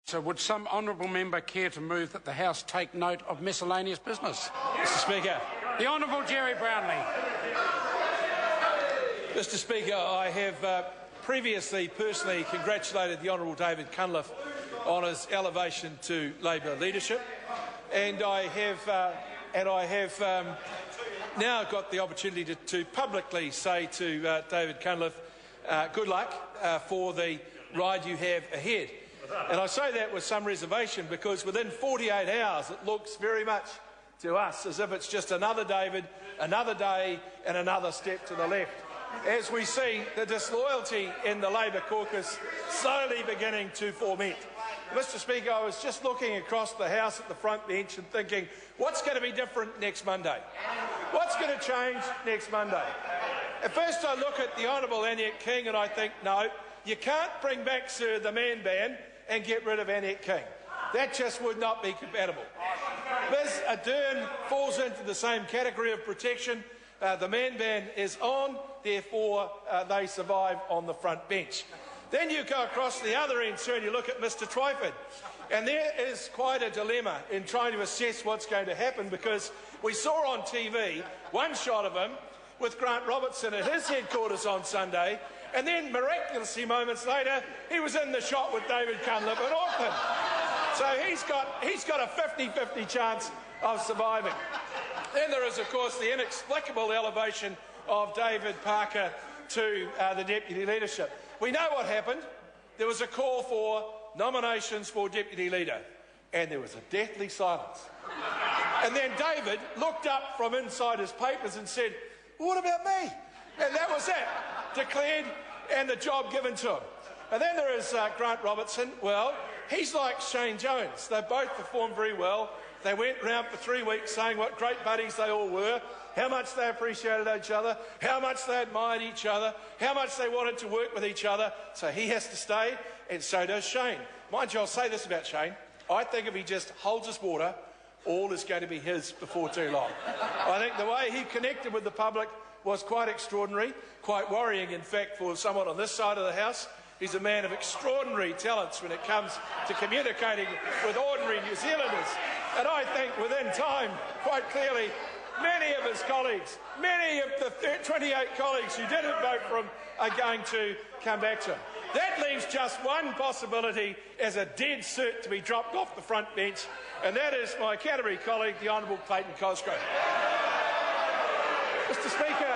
So would some honourable member care to move that the House take note of miscellaneous business? Mr Speaker. The Honourable Jerry Brownlee. Mr Speaker, I have previously personally congratulated the Honourable David Cunliffe on his elevation to Labor leadership, and I have now got the opportunity to publicly say to David Cunliffe, good luck for the ride you have ahead. And I say that with some reservation because within 48 hours it looks very much to us as if it's just another David, another day and another step to the left, as we see the disloyalty in the Labor caucus slowly beginning to foment. Mr Speaker, I was just looking across the House at the front bench and thinking, what's going to be different next Monday? What's going to change next Monday? At first I look at the Honourable Annette King and I think, no, you can't bring back Sir the Man ban and get rid of Annette King. That just would not be compatible. Ms Ardern falls into the same category of protection. The man ban is on, therefore they survive on the front bench. Then you go across the other end, sir, and you look at Mr Twyford. And there is quite a dilemma in trying to assess what's going to happen, because we saw on TV one shot of him with Grant Robertson at his headquarters on Sunday, and then miraculously moments later he was in the shot with David Cunliffe in Auckland. So he's got a 50-50 chance of surviving. Then there is, of course, the inexplicable elevation of David Parker to the deputy leadership. We know what happened. There was a call for nominations for deputy leader, and there was a deathly silence. And then David looked up from inside his papers and said, "What about me?" And that was it. Declared and the job given to him. And then there is Grant Robertson. Well, he's like Shane Jones. They both performed very well. They went round for 3 weeks saying what great buddies they all were, how much they appreciated each other, how much they admired each other, how much they wanted to work with each other. So he has to stay, and so does Shane. Mind you, I'll say this about Shane. I think if he just holds his water, all is going to be his before too long. I think the way he connected with the public was quite extraordinary, quite worrying, in fact, for someone on this side of the House. He's a man of extraordinary talents when it comes to communicating with ordinary New Zealanders. And I think within time, quite clearly, many of his colleagues, many of the 28 colleagues who didn't vote for him are going to come back to him. That leaves just one possibility as a dead cert to be dropped off the front bench, and that is my Canterbury colleague, the Honourable Clayton Cosgrove. Mr Speaker,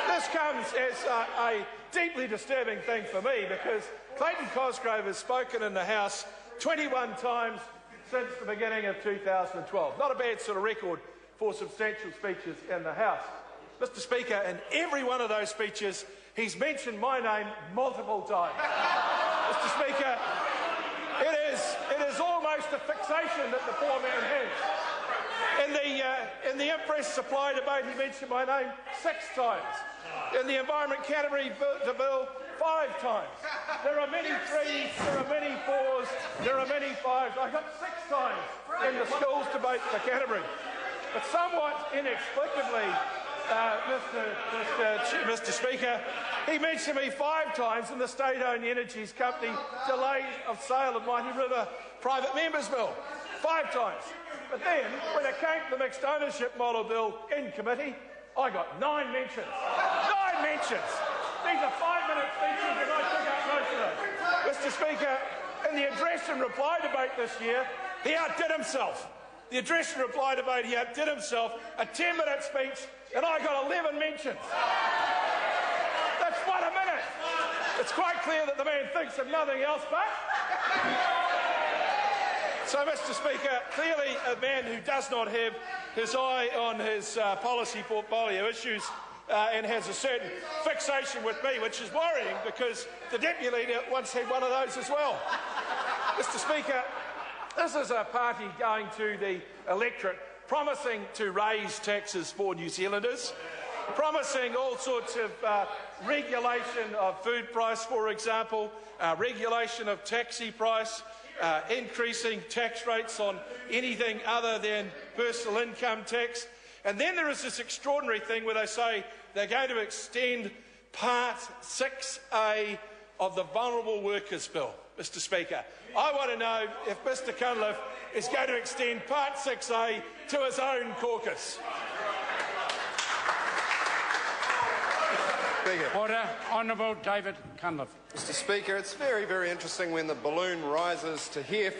this comes as a deeply disturbing thing for me, because Clayton Cosgrove has spoken in the House 21 times since the beginning of 2012. Not a bad sort of record for substantial speeches in the House. Mr Speaker, in every one of those speeches, he's mentioned my name multiple times. Mr Speaker, it is almost a fixation that the poor man has. In the Empress supply debate, he mentioned my name 6 times. In the Environment Canterbury bill, 5 times. There are many 3s, there are many 4s, there are many 5s. I got 6 times in the schools debate for Canterbury. But somewhat inexplicably, Mr Speaker, he mentioned me 5 times in the state-owned Energies Company delay of sale of Mighty River private members bill. 5 times. But then, when it came to the mixed ownership model bill in committee, I got 9 mentions. 9 mentions! These are 5-minute speeches and I took out most of them. Mr Speaker, in the address and reply debate this year, he outdid himself. The address and reply debate, he outdid himself. A 10-minute speech, and I got 11 mentions. That's 1 a minute. It's quite clear that the man thinks of nothing else but... So, Mr Speaker, clearly a man who does not have his eye on his policy portfolio issues and has a certain fixation with me, which is worrying because the Deputy Leader once had one of those as well. Mr Speaker, this is a party going to the electorate promising to raise taxes for New Zealanders, promising all sorts of regulation of food price, for example, regulation of taxi price, increasing tax rates on anything other than personal income tax. And then there is this extraordinary thing where they say they're going to extend Part 6A of the Vulnerable Workers Bill, Mr Speaker. I want to know if Mr Cunliffe is going to extend Part 6A to his own caucus. Order. Honourable David Cunliffe. Mr Speaker, it's very, very interesting when the balloon rises to hear from